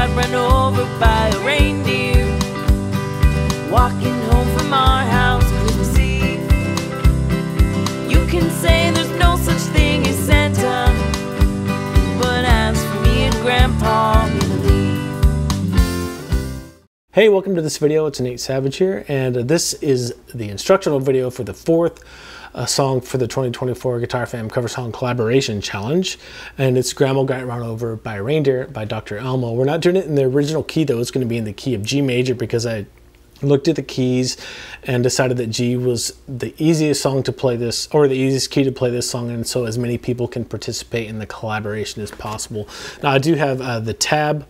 got run over by a reindeer. Walking home from our house Christmas Eve. You can say there's no such thing as Santa, but as for me and Grandpa, we believe. Hey, welcome to this video. It's Nate Savage here, and this is the instructional video for the fourth song for the 2024 Guitar Fam Cover Song Collaboration Challenge, and it's Grandma Got Run Over by a Reindeer by Dr. Elmo. We're not doing it in the original key though. It's going to be in the key of G major because I looked at the keys and decided that G was the easiest song to play this, or the easiest key to play this song in, so as many people can participate in the collaboration as possible. Now I do have the tab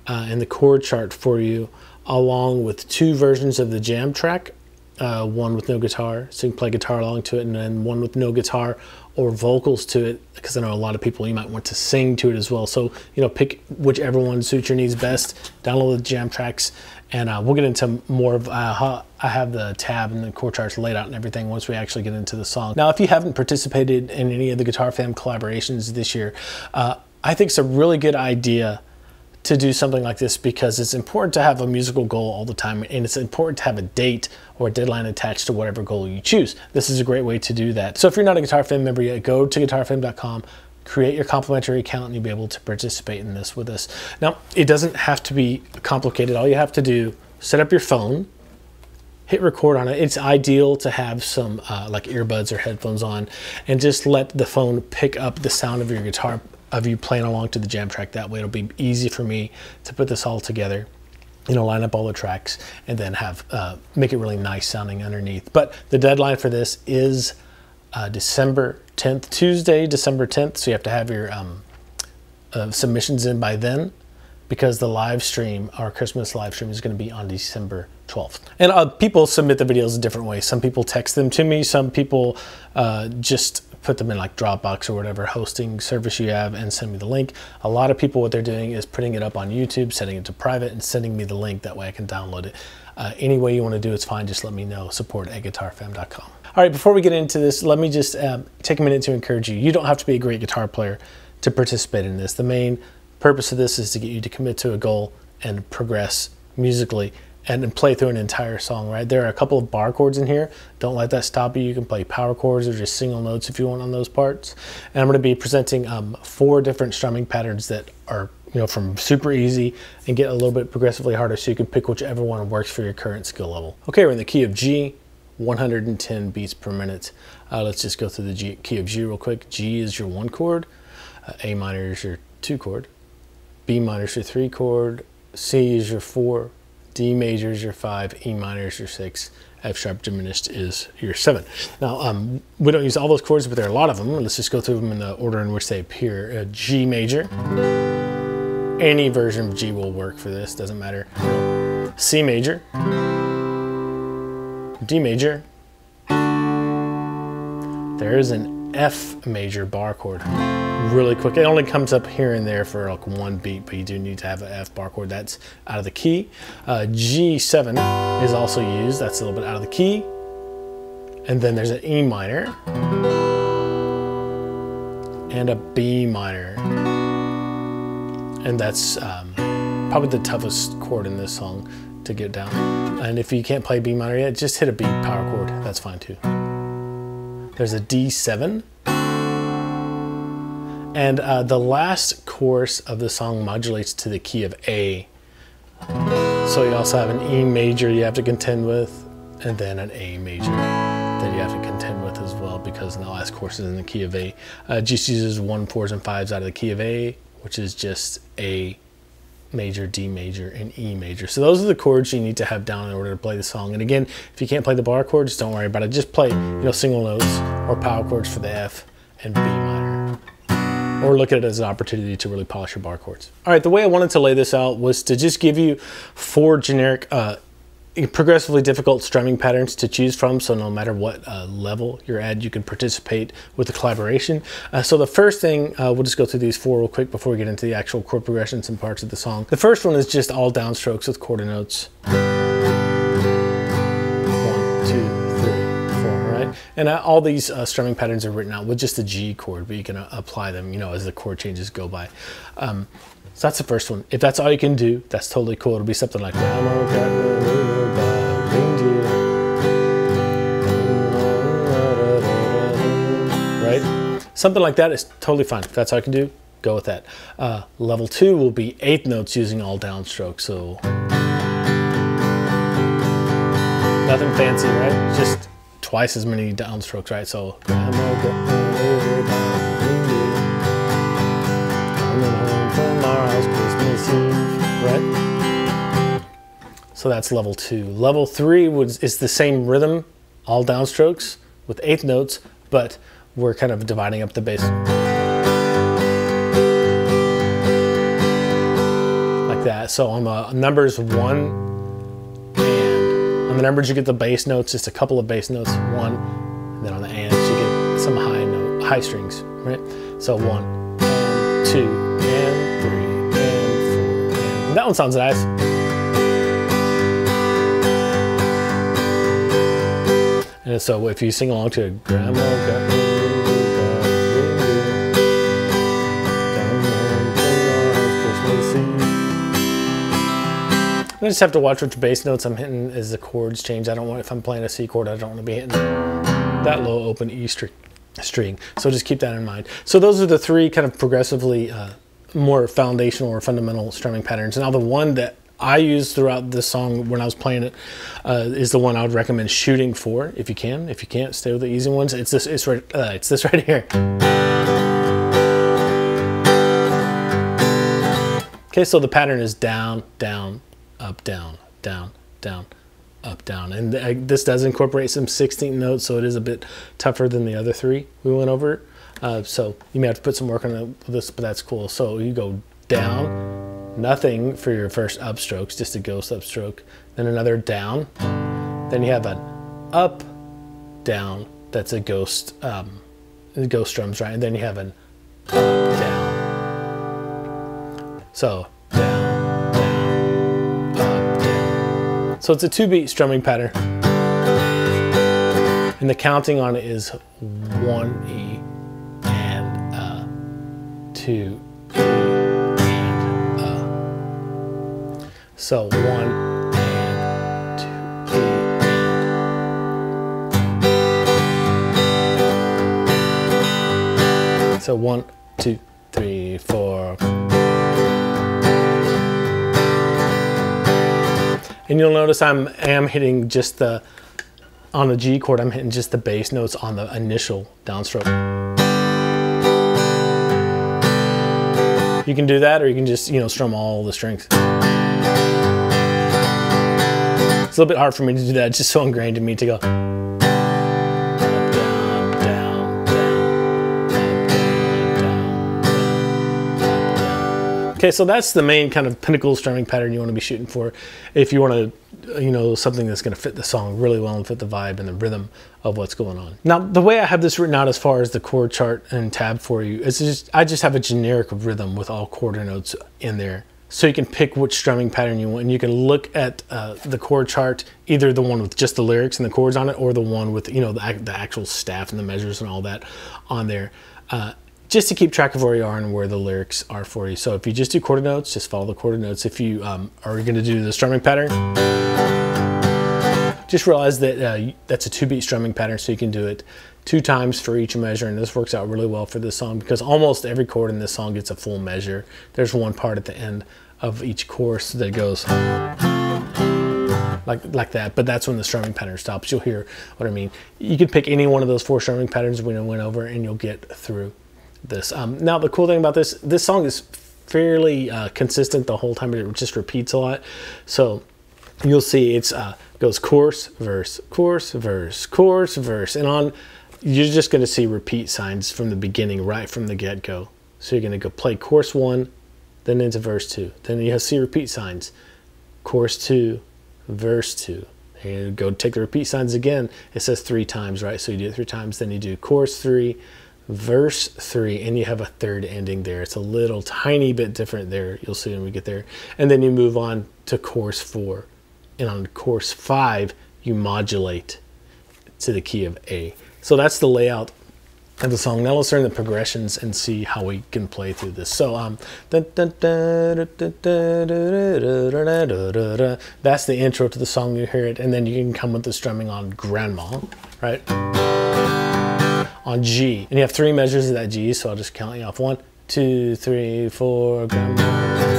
and the chord chart for you, along with two versions of the jam track, one with no guitar, so you can play guitar along to it, and then one with no guitar or vocals to it, because I know a lot of people, you might want to sing to it as well. So, you know, pick whichever one suits your needs best, download the jam tracks, and we'll get into more of how I have the tab and the chord charts laid out and everything once we actually get into the song. Now, if you haven't participated in any of the Guitar Fam collaborations this year, I think it's a really good idea to do something like this, because it's important to have a musical goal all the time, and it's important to have a date or a deadline attached to whatever goal you choose. This is a great way to do that. So if you're not a Guitar Fam member yet, go to guitarfam.com, create your complimentary account, and you'll be able to participate in this with us. Now, it doesn't have to be complicated. All you have to do, set up your phone, hit record on it. It's ideal to have some like earbuds or headphones on, and just let the phone pick up the sound of your guitar, of you playing along to the jam track. That way it'll be easy for me to put this all together, you know, line up all the tracks, and then have make it really nice sounding underneath. But the deadline for this is December 10th, Tuesday, December 10th. So you have to have your submissions in by then, because the live stream, our Christmas live stream, is going to be on December 12th. And people submit the videos a different way. Some people text them to me. Some people just put them in like Dropbox or whatever hosting service you have and send me the link. A lot of people, what they're doing is putting it up on YouTube, setting it to private, and sending me the link. That way I can download it. Any way you want to do it's fine. Just let me know. support@guitarfam.com. All right, before we get into this, let me just take a minute to encourage you. You don't have to be a great guitar player to participate in this. The main purpose of this is to get you to commit to a goal and progress musically and play through an entire song, right? There are a couple of bar chords in here. Don't let that stop you. You can play power chords or just single notes if you want on those parts. And I'm going to be presenting 4 different strumming patterns that are, you know, from super easy and get a little bit progressively harder, so you can pick whichever one works for your current skill level. Okay, we're in the key of G, 110 beats per minute. Let's just go through the key of G real quick. G is your 1 chord, A minor is your 2 chord, B minor is your 3 chord, C is your 4, D major is your 5, E minor is your 6, F sharp diminished is your 7. Now, we don't use all those chords, but there are a lot of them. Let's just go through them in the order in which they appear. G major, any version of G will work for this, doesn't matter. C major, D major, there is an F major bar chord. Really quick, it only comes up here and there for like 1 beat, but you do need to have an F bar chord. That's out of the key. G7 is also used. That's a little bit out of the key. And then there's an E minor and a B minor, and that's probably the toughest chord in this song to get down. And if you can't play B minor yet, just hit a B power chord. That's fine too. There's a D7. And the last chorus of the song modulates to the key of A. So you also have an E major you have to contend with, and then an A major that you have to contend with as well, because the last chorus is in the key of A. G uses 1, 4s, and 5s out of the key of A, which is just A major, D major, and E major. So those are the chords you need to have down in order to play the song. And again, if you can't play the bar chords, don't worry about it. Just play, you know, single notes or power chords for the F and B minor. Or look at it as an opportunity to really polish your bar chords. All right, the way I wanted to lay this out was to just give you 4 generic, progressively difficult strumming patterns to choose from, so no matter what level you're at, you can participate with the collaboration. So the first thing, we'll just go through these 4 real quick before we get into the actual chord progressions and parts of the song. The first one is just all downstrokes with quarter notes. 1, 2, 3, 4, right? And all these strumming patterns are written out with just the G chord, but you can apply them, you know, as the chord changes go by. So that's the first one. If that's all you can do, that's totally cool. It'll be something like Elmo got ruled by reindeer. Right? Something like that is totally fine. If that's all I can do, go with that. Level 2 will be 8th notes using all downstrokes. So nothing fancy, right? Just twice as many downstrokes, right? So coming home from our house Christmas Eve, right? So that's level 2. Level 3 is the same rhythm, all downstrokes with 8th notes, but we're kind of dividing up the bass. Like that. So on the numbers 1, and on the numbers you get the bass notes, just a couple of bass notes, 1, and then on the ands you get some high strings, right? So 1 and 2 and 3 and 4 and that one sounds nice. And so if you sing along to Grandma got I just have to watch which bass notes I'm hitting as the chords change. I don't want, if I'm playing a C chord, I don't want to be hitting that low open E string. So just keep that in mind. So those are the 3 kind of progressively more foundational or fundamental strumming patterns. Now the one that I use throughout this song when I was playing it is the one I would recommend shooting for if you can. If you can't, stay with the easy ones. It's this right here. Okay, so the pattern is down, down, up, down, down, down, up, down. And this does incorporate some 16th notes, so it is a bit tougher than the other 3 we went over. So you may have to put some work on this, but that's cool. So you go down, nothing for your first upstrokes, just a ghost upstroke, then another down, then you have an up, down, that's a ghost, ghost drums, right? And then you have an up, down. So down, down, up, down. So it's a 2-beat strumming pattern. And the counting on it is 1 E and 2 E and So 1 and 2 E and. So 1, 2, 3, 4. And you'll notice I am hitting just on the G chord, I'm hitting just the bass notes on the initial downstroke. You can do that, or you can just, you know, strum all the strings. It's a little bit hard for me to do that, it's just so ingrained in me to go. Okay, so that's the main kind of pinnacle strumming pattern you want to be shooting for if you want to, you know, something that's going to fit the song really well and fit the vibe and the rhythm of what's going on. Now, the way I have this written out as far as the chord chart and tab for you is I just have a generic rhythm with all quarter notes in there. So you can pick which strumming pattern you want, and you can look at the chord chart, either the one with just the lyrics and the chords on it, or the one with, you know, the actual staff and the measures and all that on there. Just to keep track of where you are and where the lyrics are for you. So if you just do quarter notes, just follow the quarter notes. If you are going to do the strumming pattern, just realize that that's a 2-beat strumming pattern, so you can do it 2 times for each measure, and this works out really well for this song because almost every chord in this song gets a full measure. There's one part at the end of each chorus that goes like that, but that's when the strumming pattern stops. You'll hear what I mean. You can pick any one of those 4 strumming patterns we went over, and you'll get through this. Now the cool thing about this song is fairly consistent the whole time. It just repeats a lot, so you'll see it's goes chorus, verse, chorus, verse, chorus, verse, and on. You're just going to see repeat signs from the beginning, right from the get-go. So you're going to go play chorus 1, then into verse 2, then you see repeat signs, chorus 2, verse 2. And you go take the repeat signs again. It says 3 times, right? So you do it 3 times, then you do chorus 3, verse 3, and you have a third ending there. It's a little tiny bit different there. You'll see when we get there. And then you move on to chorus 4. And on chorus 5, you modulate to the key of A. So that's the layout of the song. Now let's learn the progressions and see how we can play through this. So that's the intro to the song. You hear it, and then you can come with the strumming on grandma, right? On G, and you have 3 measures of that G, so I'll just count you off. 1, 2, 3, 4, grandma.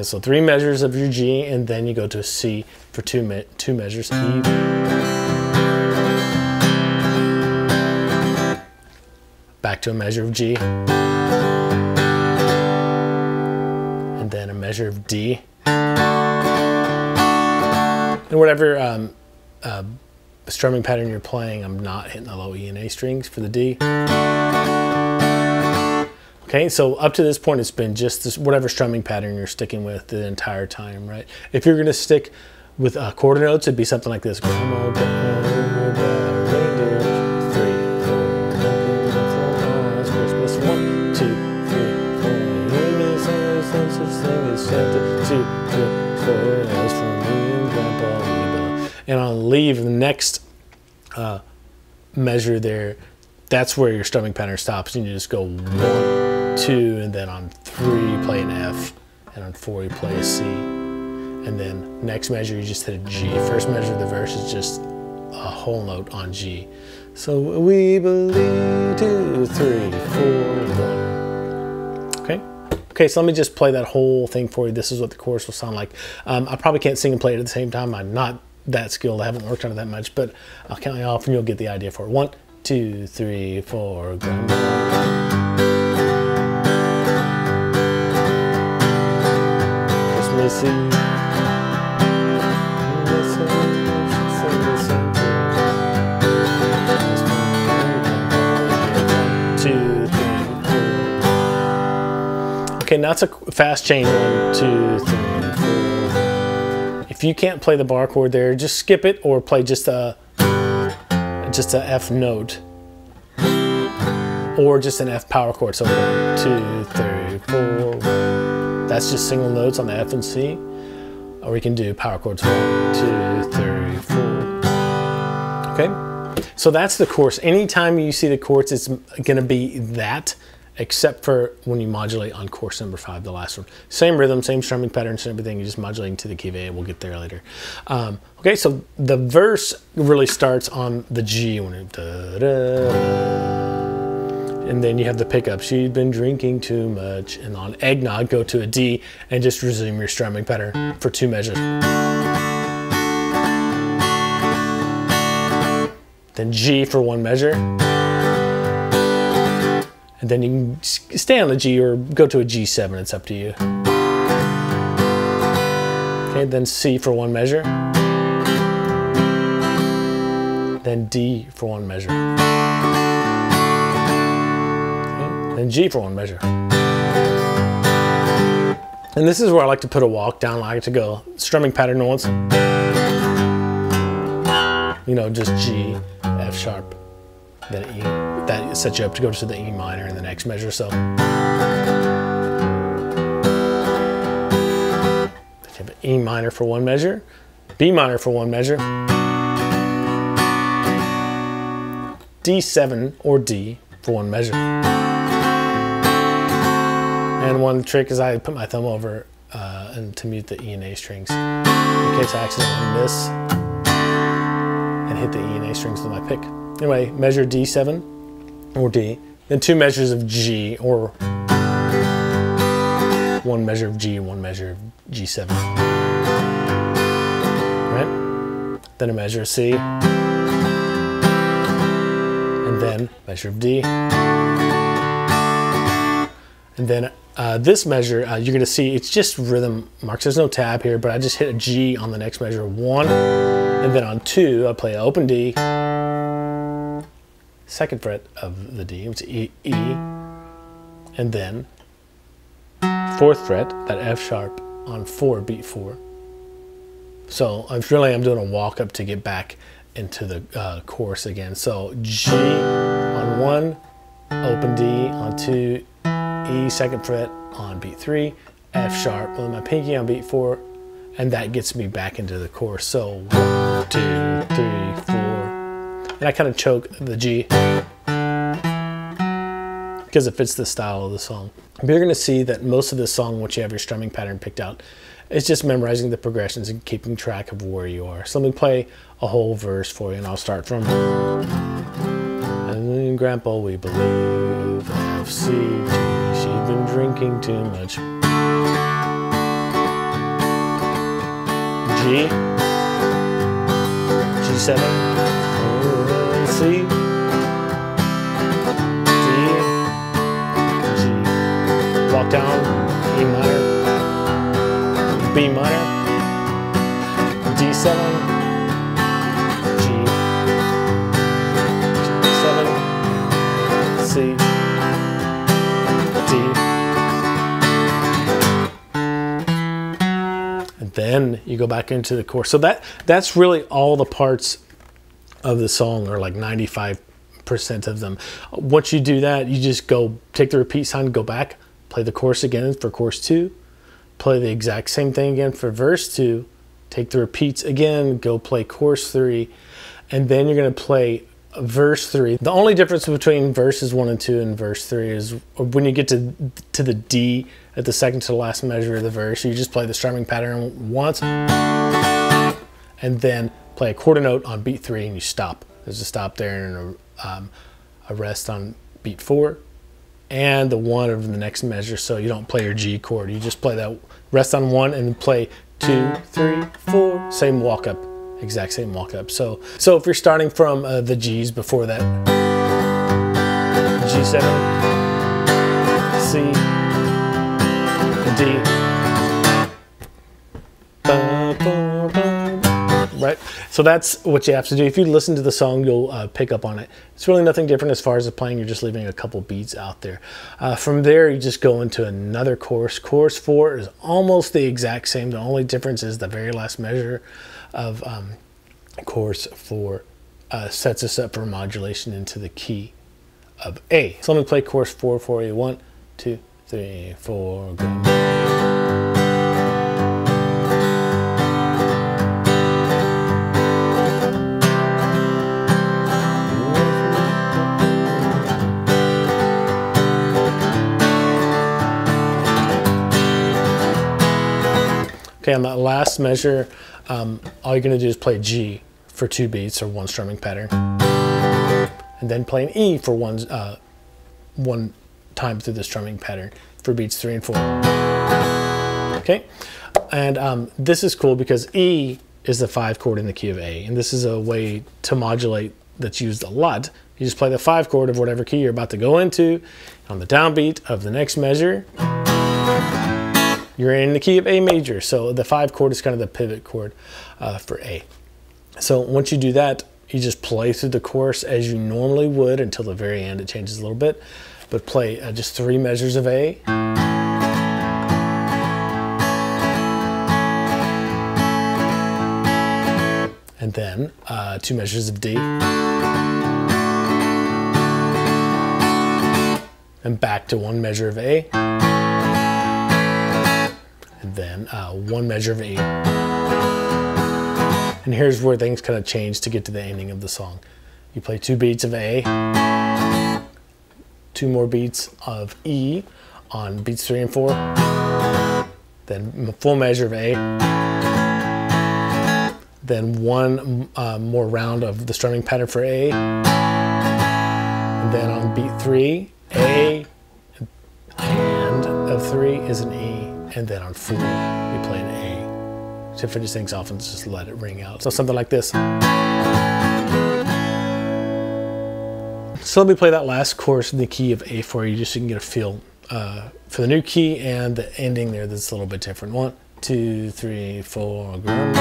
So 3 measures of your G, and then you go to a C for 2 measures. E. Back to a measure of G. And then a measure of D. And whatever strumming pattern you're playing, I'm not hitting the low E and A strings for the D. Okay, so up to this point, it's been just this, whatever strumming pattern you're sticking with the entire time, right? If you're gonna stick with quarter notes, it'd be something like this. Grandma, reindeer, 3, 4, that's Christmas. 1, 2, 3, 4, 2, 3, 4, that's from me and Grandpa. And on leave, the next measure there, that's where your strumming pattern stops. And you just go 1, 2, and then on 3 you play an F, and on 4 you play a C, and then next measure you just hit a G. First measure of the verse is just a whole note on G. So we believe 2, 3, 4, 1. Okay, so let me just play that whole thing for you. This is what the chorus will sound like. I probably can't sing and play it at the same time. I'm not that skilled. I haven't worked on it that much, but I'll count you off and you'll get the idea for it. 1, 2, 3, 4, grandma. Christmas Eve. Okay, now it's a fast chain. 1, 2, 3, 4. If you can't play the bar chord there, just skip it or play just a F note or just an F power chord. So 1, 2, 3, 4. That's just single notes on the F and C. Or we can do power chords. 1, 2, 3, 4. Okay, so that's the chorus. Anytime you see the chorus, it's gonna be that, except for when you modulate on chorus number 5, the last one. Same rhythm, same strumming patterns and everything, you're just modulating to the key of A. We'll get there later. Okay, so the verse really starts on the G, when it, and then you have the pickup. She'd been drinking too much, and on eggnog, go to a D and just resume your strumming pattern for 2 measures. Then G for 1 measure. And then you can stay on a G or go to a G7, it's up to you. Okay, then C for 1 measure. Then D for 1 measure. Okay, then G for 1 measure. And this is where I like to put a walk down. I like to go strumming pattern once. You know, just G, F sharp, then E. That sets you up to go to the E minor in the next measure. So you have E minor for 1 measure, B minor for 1 measure, D7 or D for 1 measure. And one trick is I put my thumb over and to mute the E and A strings in case I accidentally miss and hit the E and A strings with my pick. Anyway, measure D7 or D, then 2 measures of G, or 1 measure of G and 1 measure of G7. Right? Then a measure of C, and then measure of D. And then this measure, you're gonna see it's just rhythm marks. There's no tab here, but I just hit a G on the next measure, 1, and then on 2, I play an open D, 2nd fret of the D, it's E, and then 4th fret, that F sharp on 4, beat 4. So I'm doing a walk up to get back into the chorus again. So G on 1, open D on 2, E 2nd fret on beat 3, F sharp with my pinky on beat 4, and that gets me back into the chorus. So 1, 2, 3, 4, and I kind of choke the G because it fits the style of the song. But you're going to see that most of this song, once you have your strumming pattern picked out, it's just memorizing the progressions and keeping track of where you are. So let me play a whole verse for you, and I'll start from and then Grandpa, we believe F, C, G, she'd been drinking too much. G, G7, C, D, G, walk down, E minor, B minor, D7, G, G7, C, D, and then you go back into the chorus. So that's really all the parts of the song, or like 95% of them. Once you do that, you just go take the repeat sign, go back, play the chorus again for chorus 2, play the exact same thing again for verse 2, take the repeats again, go play chorus 3, and then you're going to play verse 3. The only difference between verses 1 and 2 and verse 3 is when you get to the D at the second to the last measure of the verse, you just play the strumming pattern once, and then play a quarter note on beat 3 and you stop. There's a stop there and a rest on beat 4. And the 1 of the next measure, so you don't play your G chord. You just play that rest on 1 and then play 2, 3, 4, same walk up, exact same walk up. So if you're starting from the G's before that, G7, C, D, right? So that's what you have to do. If you listen to the song, you'll pick up on it. It's really nothing different as far as the playing. You're just leaving a couple beats out there. From there, you just go into another chorus. Chorus 4 is almost the exact same. The only difference is the very last measure of chorus 4 sets us up for modulation into the key of A. So let me play chorus 4 for you. 1, 2, 3, 4, go. Okay, on that last measure, all you're going to do is play G for 2 beats, or 1 strumming pattern, and then play an E for one time through the strumming pattern for beats 3 and 4. Okay, and this is cool because E is the 5 chord in the key of A, and this is a way to modulate that's used a lot. You just play the 5 chord of whatever key you're about to go into. On the downbeat of the next measure, you're in the key of A major, so the 5 chord is kind of the pivot chord for A. So once you do that, you just play through the chorus as you normally would until the very end. It changes a little bit, but play just 3 measures of A. And then 2 measures of D. And back to 1 measure of A. And then 1 measure of E. And here's where things kind of change to get to the ending of the song. You play 2 beats of A, 2 more beats of E on beats 3 and 4, then a full measure of A, then 1 more round of the strumming pattern for A, and then on beat 3, A, and of 3 is an E. And then on 4, you play an A to finish things off and just let it ring out. So something like this. So let me play that last chorus in the key of A for you, just so you can get a feel for the new key and the ending there that's a little bit different. 1, 2, 3, 4, Grandma.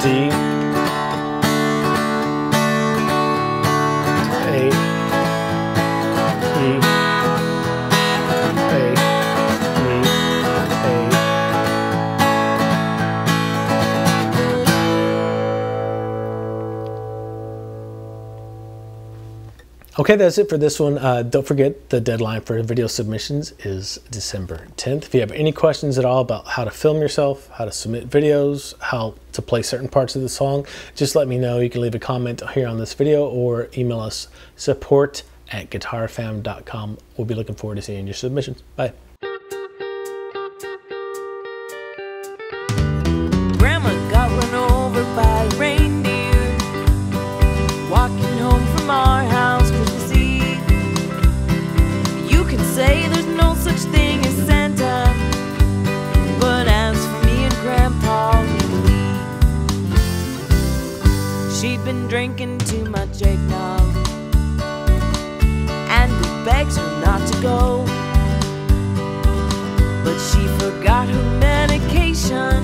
D, A, E, A, E, A. Okay, that's it for this one. Don't forget the deadline for video submissions is December 10th. If you have any questions at all about how to film yourself, how to submit videos, how to play certain parts of the song, just let me know. You can leave a comment here on this video or email us support@guitarfam.com. We'll be looking forward to seeing your submissions. Bye. Grandma got run over by a reindeer, walking home from our house Christmas Eve. You can say there's no such thing as Santa, but as for me and Grandpa, we believe. She'd been drinking too much eggnog, and we begged her not to go, but she forgot her medication,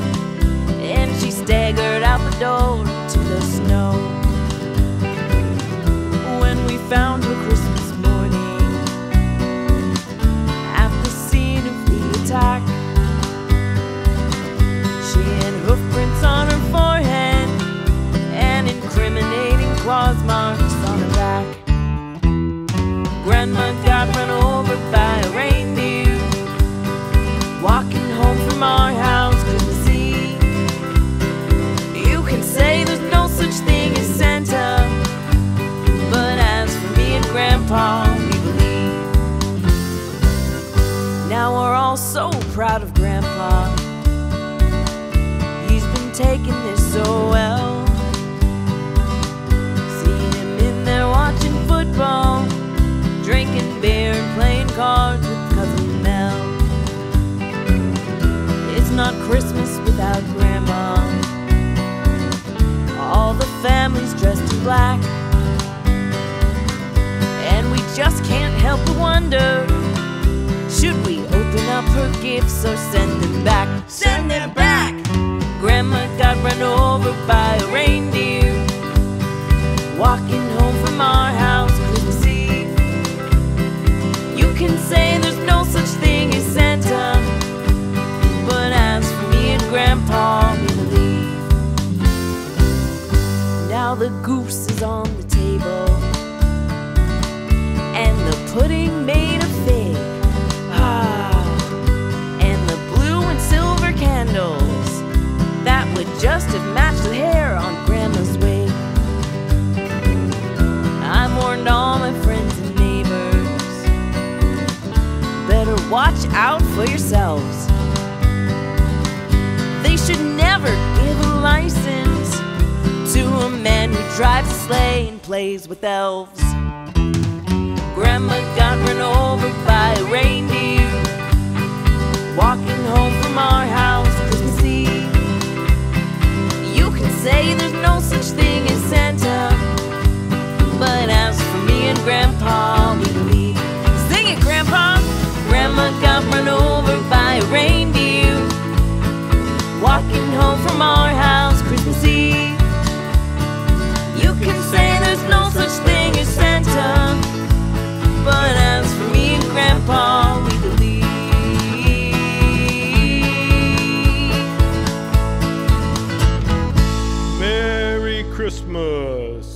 and she staggered out the door to the snow. When we found her Christmas morning at the scene of the attack, she had hoof prints on her forehead and incriminating claws marks on her back. Grandma got run over by a reindeer, walking home from our house Christmas Eve. You can say there's no such thing as Santa, but as for me and Grandpa, we believe. Now we're all so proud of Grandpa. He's been taking this so well. Seeing him in there watching football, drinking beer and playing cards with Cousin Mel. It's not Christmas without Grandma. All the family's dressed in black, and we just can't help but wonder, should we open up her gifts or send them back? Send them back! Grandma got run over by a reindeer, walking home from our house Christmas Eve. You can say there's no such thing as Santa, but as for me and Grandpa, we believe. Now the goose is on the table, and the pudding made of fig, and the blue and silver candles that would just have matched the hair on Grandma's wig. I warned all my friends and neighbors, better watch out for yourselves. They should never give a license to a man who drives a sleigh and plays with elves. Grandma got run over by a reindeer, walking home from our house Christmas Eve. You can say there's no such thing as Santa, but as for me and Grandpa, we believe. Sing it, Grandpa! Grandma got run over by a reindeer, walking home from our house Christmas Eve. You can say there's no such thing as Santa, but as for me and Grandpa, we believe. Merry Christmas.